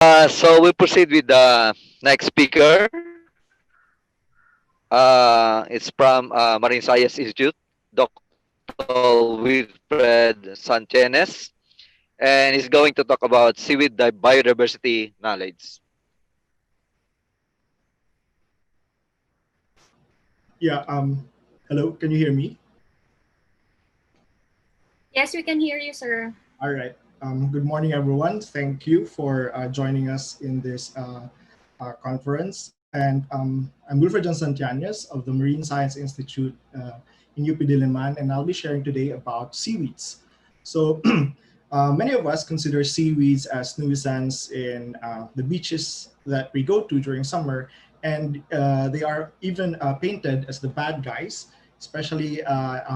So we proceed with the next speaker. It's from Marine Science Institute, Dr. Wilfred Santiañez, and he's going to talk about seaweed biodiversity knowledge. Yeah, hello, can you hear me? Yes, we can hear you, sir. All right. Good morning, everyone. Thank you for joining us in this conference. And I'm Wilfred John Santiañez of the Marine Science Institute in UP Diliman, and I'll be sharing today about seaweeds. So many of us consider seaweeds as nuisance in the beaches that we go to during summer, and they are even painted as the bad guys, especially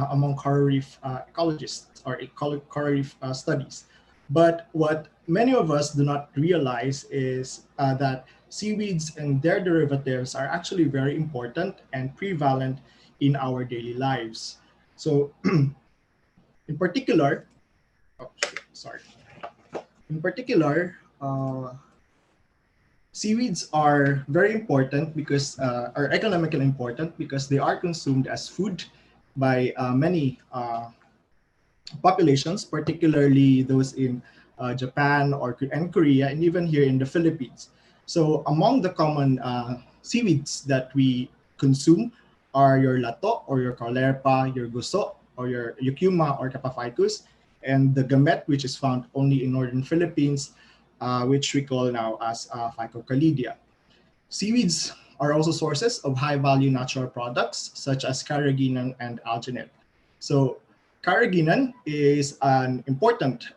among coral reef ecologists or coral reef studies. But what many of us do not realize is that seaweeds and their derivatives are actually very important and prevalent in our daily lives. So, in particular, oh, sorry. In particular, seaweeds are very important because are economically important because they are consumed as food by many populations, particularly those in Japan and Korea, and even here in the Philippines. So among the common seaweeds that we consume are your lato or your calerpa, your guso or your yucuma or capaphycus, and the gamet, which is found only in northern Philippines, which we call now as Phycocalidia. Seaweeds are also sources of high-value natural products such as carrageenan and alginate. So carrageenan is important,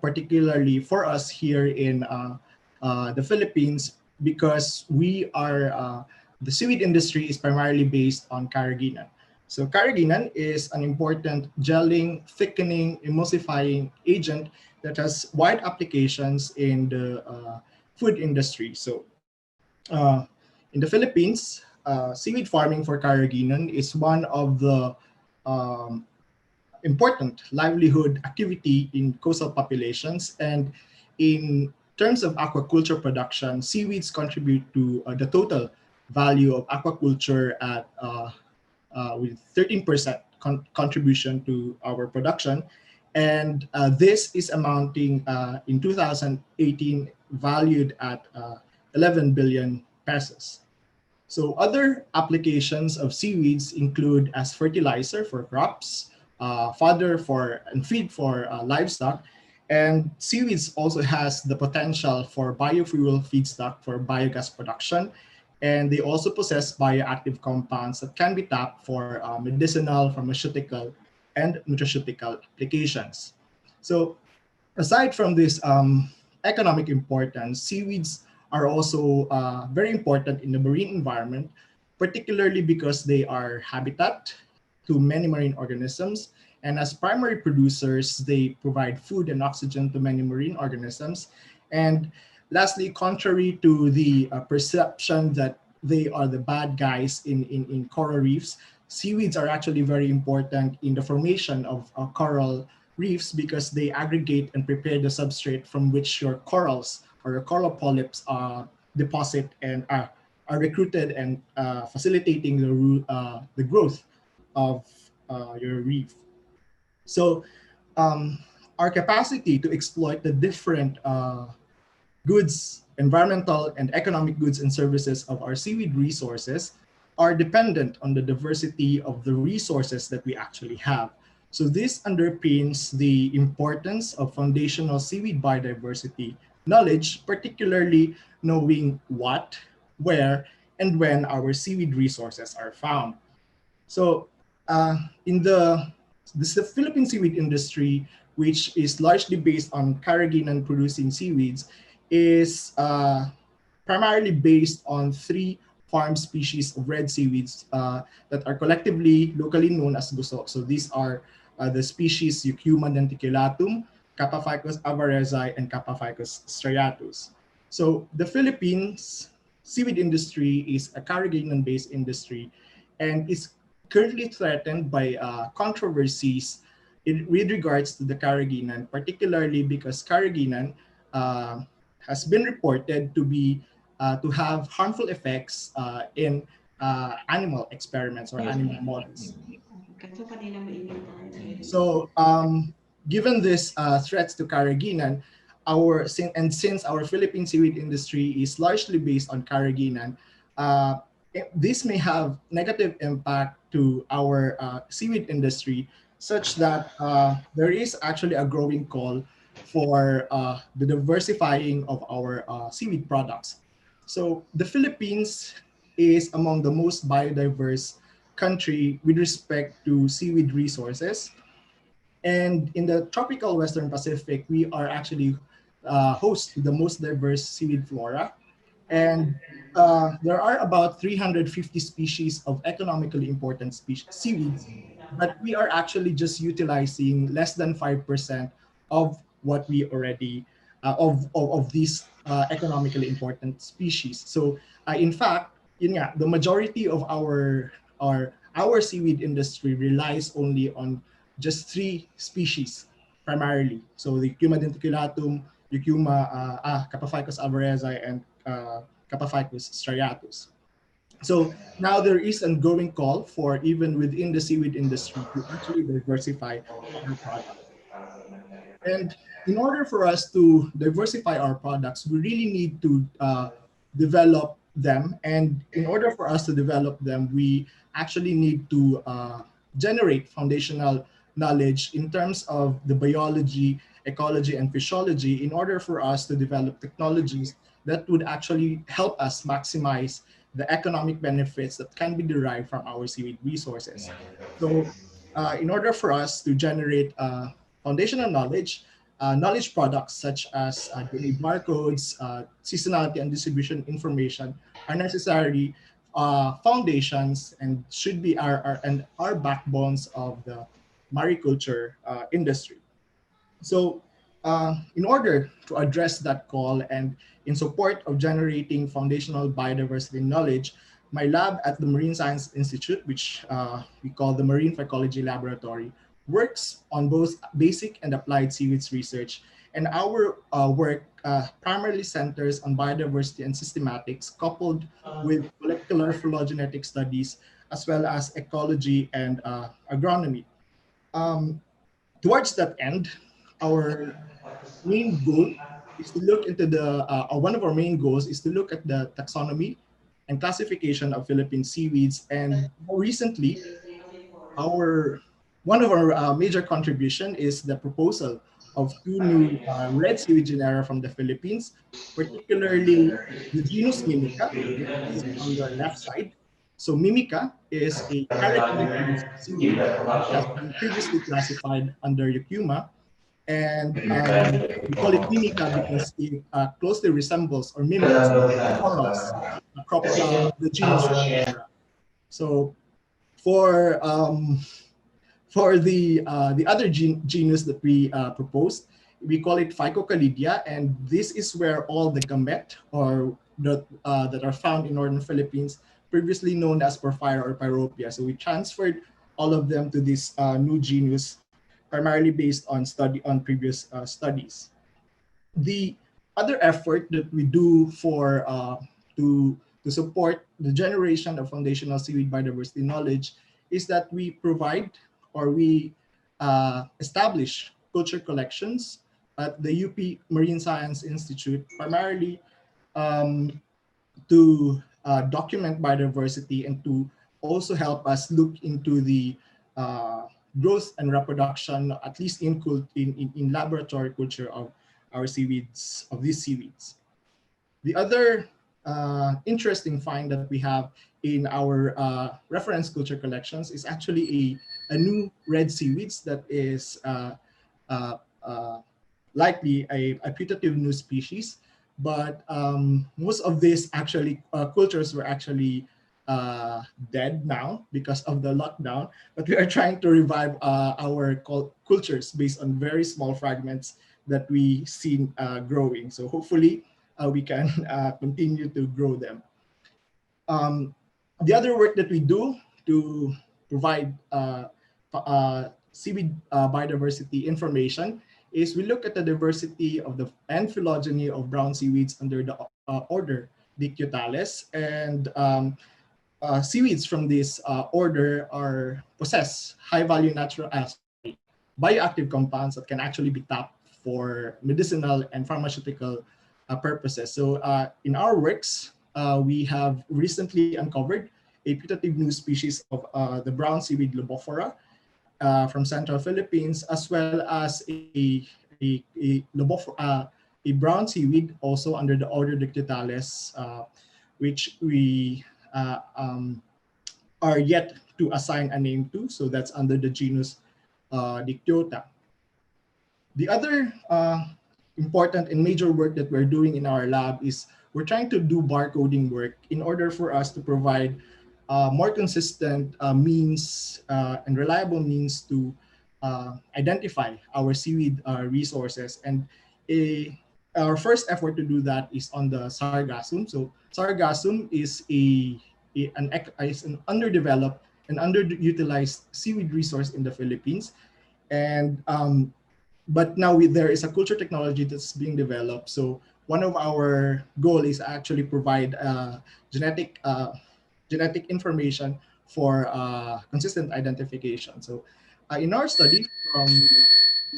particularly for us here in the Philippines, because the seaweed industry is primarily based on carrageenan. So carrageenan is an important gelling, thickening, emulsifying agent that has wide applications in the food industry. So in the Philippines, seaweed farming for carrageenan is one of the um, important livelihood activity in coastal populations. And in terms of aquaculture production, seaweeds contribute to the total value of aquaculture at with 13% contribution to our production. And this is amounting in 2018 valued at 11 billion pesos. So other applications of seaweeds include as fertilizer for crops, fodder for and feed for livestock, and seaweeds also has the potential for biofuel feedstock for biogas production, and they also possess bioactive compounds that can be tapped for medicinal, pharmaceutical, and nutraceutical applications. So aside from this economic importance, seaweeds are also very important in the marine environment, particularly because they are habitat to many marine organisms. And as primary producers, they provide food and oxygen to many marine organisms. And lastly, contrary to the perception that they are the bad guys in coral reefs, seaweeds are actually very important in the formation of coral reefs because they aggregate and prepare the substrate from which your corals or your coral polyps deposit and are recruited and facilitating the growth of your reef. So our capacity to exploit the different goods, environmental and economic goods and services of our seaweed resources are dependent on the diversity of the resources that we actually have. So this underpins the importance of foundational seaweed biodiversity knowledge, particularly knowing what, where, and when our seaweed resources are found. So in the Philippine seaweed industry, which is largely based on carrageenan producing seaweeds, is primarily based on three farm species of red seaweeds that are collectively locally known as guso. So these are the species Eucuma denticulatum, Capaphycus avarezi, and Capaphycus striatus. So the Philippines seaweed industry is a carrageenan-based industry and is currently threatened by controversies with regards to the carrageenan, particularly because carrageenan has been reported to have harmful effects in animal experiments or animal models. So, given this threats to carrageenan, since our Philippine seaweed industry is largely based on carrageenan, this may have negative impact to our seaweed industry, such that there is actually a growing call for the diversifying of our seaweed products. So the Philippines is among the most biodiverse country with respect to seaweed resources. And in the tropical Western Pacific, we are actually host to the most diverse seaweed flora. And there are about 350 species of economically important seaweeds, but we are actually just utilizing less than 5% of what we already, of these economically important species. So in fact, the majority of our seaweed industry relies only on just three species primarily. So the Eucuma denticulatum, Eucuma Capophycus alvarezi, and Capophycus striatus. So now there is a growing call for, even within the seaweed industry, to actually diversify our products. And in order for us to diversify our products, we really need to develop them. And in order for us to develop them, we actually need to generate foundational knowledge in terms of the biology, ecology, and physiology in order for us to develop technologies that would actually help us maximize the economic benefits that can be derived from our seaweed resources. So in order for us to generate foundational knowledge products such as DNA barcodes, seasonality, and distribution information are necessary foundations and should be our backbones of the mariculture industry. So in order to address that call and in support of generating foundational biodiversity knowledge, my lab at the Marine Science Institute, which we call the Marine Phycology Laboratory, works on both basic and applied seaweeds research. And our work primarily centers on biodiversity and systematics, coupled with molecular phylogenetic studies, as well as ecology and agronomy. Towards that end, our main goal is to look into one of our main goals is to look at the taxonomy and classification of Philippine seaweeds. And more recently, our one of our major contribution is the proposal of two new red seaweed genera from the Philippines, particularly the genus Mimica, which is on the left side. So Mimica is a carrot-produced seaweed which has been previously classified under Eucuma, and we call it Mimica because it closely resembles or mimics corals, the genus Crocodra. So for the other genus that we proposed, we call it Phycocalidia, and this is where all the gamete or that are found in northern Philippines, previously known as Porphyra or Pyropia. So we transferred all of them to this new genus, primarily based on previous studies. The other effort that we do for to support the generation of foundational seaweed biodiversity knowledge is that we provide or we establish culture collections at the UP Marine Science Institute, primarily to document biodiversity and to also help us look into the growth and reproduction, at least in laboratory culture of our seaweeds, of these seaweeds. The other interesting find that we have in our reference culture collections is actually a new red seaweeds that is likely a putative new species. But most of these actually cultures were actually dead now because of the lockdown. But we are trying to revive our cultures based on very small fragments that we see growing. So hopefully we can continue to grow them. The other work that we do to provide seaweed biodiversity information is we look at the diversity of the and phylogeny of brown seaweeds under the order Dictyotales, and seaweeds from this order are possess high-value bioactive compounds that can actually be tapped for medicinal and pharmaceutical purposes. So in our works, we have recently uncovered a putative new species of the brown seaweed Lobophora from central Philippines, as well as a brown seaweed also under the order Dictyotales, which we are yet to assign a name to. So that's under the genus Dictyota. The other important and major work that we're doing in our lab is we're trying to do barcoding work in order for us to provide more consistent means and reliable means to identify our seaweed resources. And our first effort to do that is on the sargassum. So sargassum is an underdeveloped and underutilized seaweed resource in the Philippines. And but now there is a culture technology that's being developed. So one of our goal is actually provide genetic information for consistent identification. So in our study from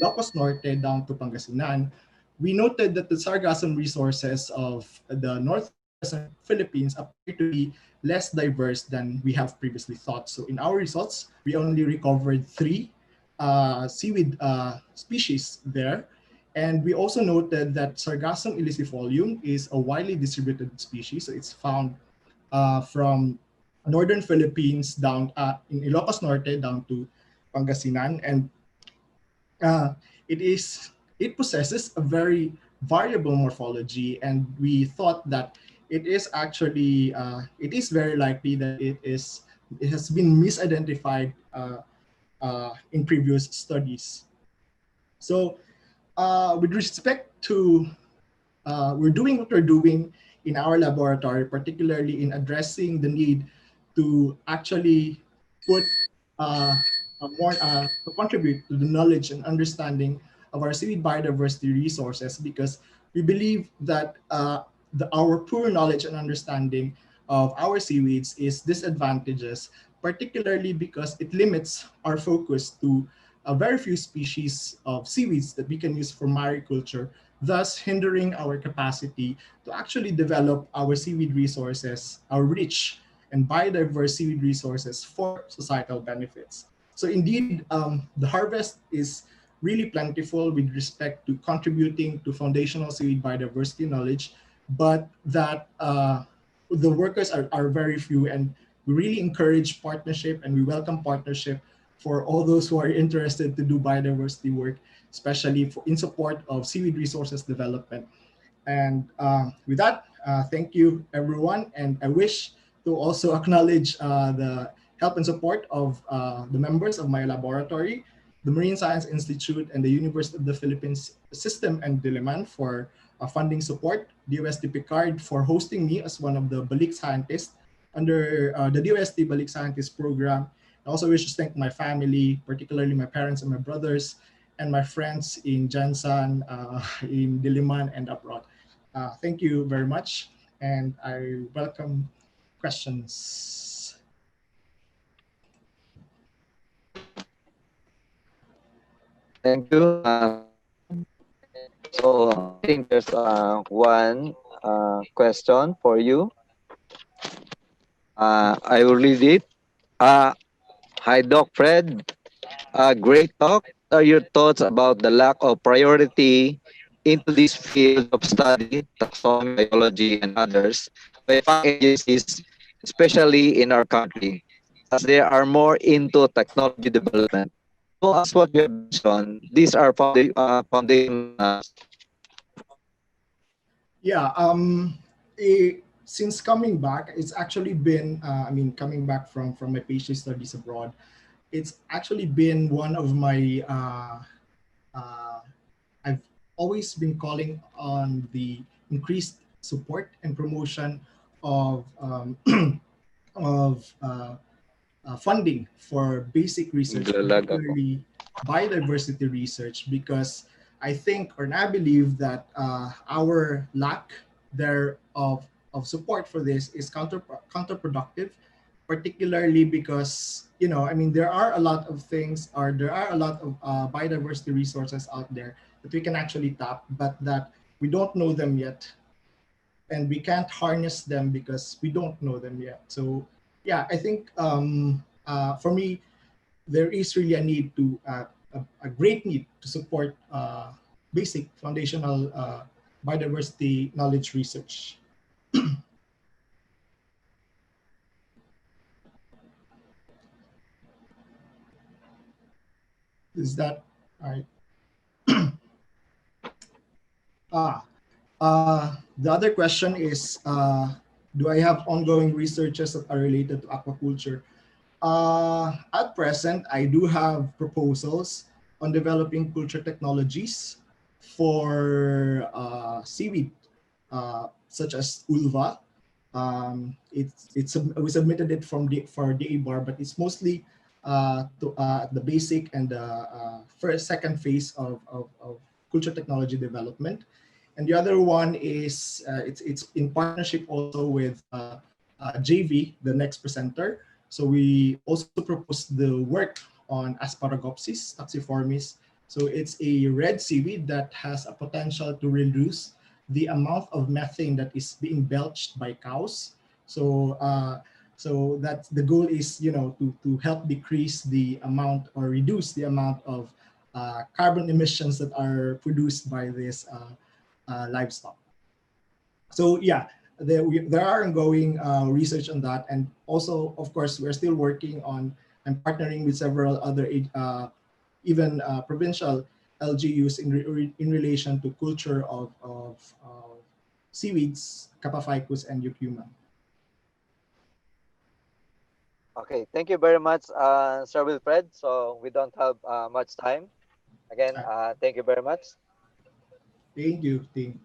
Ilocos Norte down to Pangasinan, we noted that the sargassum resources of the northwestern Philippines appear to be less diverse than we have previously thought. So in our results, we only recovered 3 seaweed species there. And we also noted that Sargassum illicifolium is a widely distributed species. So it's found from northern Philippines down in Ilocos Norte down to Pangasinan. And it possesses a very variable morphology. And we thought that it is actually, it is very likely that it has been misidentified in previous studies. So with respect to, we're doing what we're doing in our laboratory, particularly in addressing the need to actually put to contribute to the knowledge and understanding of our seaweed biodiversity resources, because we believe that our poor knowledge and understanding of our seaweeds is disadvantageous, particularly because it limits our focus to a very few species of seaweeds that we can use for mariculture, thus hindering our capacity to actually develop our seaweed resources, our rich and biodiverse seaweed resources for societal benefits. So indeed, the harvest is really plentiful with respect to contributing to foundational seaweed biodiversity knowledge, but that the workers are very few, and we really encourage partnership and we welcome partnership for all those who are interested to do biodiversity work, especially in support of seaweed resources development. And with that, thank you everyone. And I wish to also acknowledge the help and support of the members of my laboratory, the Marine Science Institute and the University of the Philippines System and Diliman for funding support, DOST Picard for hosting me as one of the Balik scientists under the DOST Balik Scientist program. I also wish to thank my family, particularly my parents and my brothers, and my friends in Jansan, in Diliman, and abroad. Thank you very much, and I welcome questions. Thank you. So I think there's one question for you. I will read it. Hi, Doc Fred. Great talk. What are your thoughts about the lack of priority into this field of study, taxonomy, biology, and others, by FAC agencies, especially in our country, as they are more into technology development? So, as what you have mentioned, these are foundational. Yeah. Since coming back, it's actually been, coming back from my PhD studies abroad, it's actually been one of my, I've always been calling on the increased support and promotion of, of funding for basic research, particularly biodiversity research, because I think or I believe that our lack there of support for this is counterproductive, particularly because I mean there are a lot of things or there are a lot of biodiversity resources out there that we can actually tap, but that we don't know them yet, and we can't harness them because we don't know them yet. So yeah, I think for me there is really a need to a great need to support basic foundational biodiversity knowledge research. Is that all right? Ah, the other question is, do I have ongoing researches that are related to aquaculture? At present, I do have proposals on developing culture technologies for seaweed, such as ulva. We submitted it for DABAR, but it's mostly the basic and the second phase of culture technology development. And the other one is it's in partnership also with JV, the next presenter. So we also proposed the work on Asparagopsis taxiformis. So it's a red seaweed that has a potential to reduce the amount of methane that is being belched by cows. So so that the goal is to help decrease the amount or reduce the amount of carbon emissions that are produced by this livestock. So yeah, there are ongoing research on that, and also of course we're still working on and partnering with several other even provincial LGUs in relation to culture of seaweeds, Capaphycus and Eucuma. Okay, thank you very much, Sir Wilfred. So we don't have much time. Again, thank you very much. Thank you, team.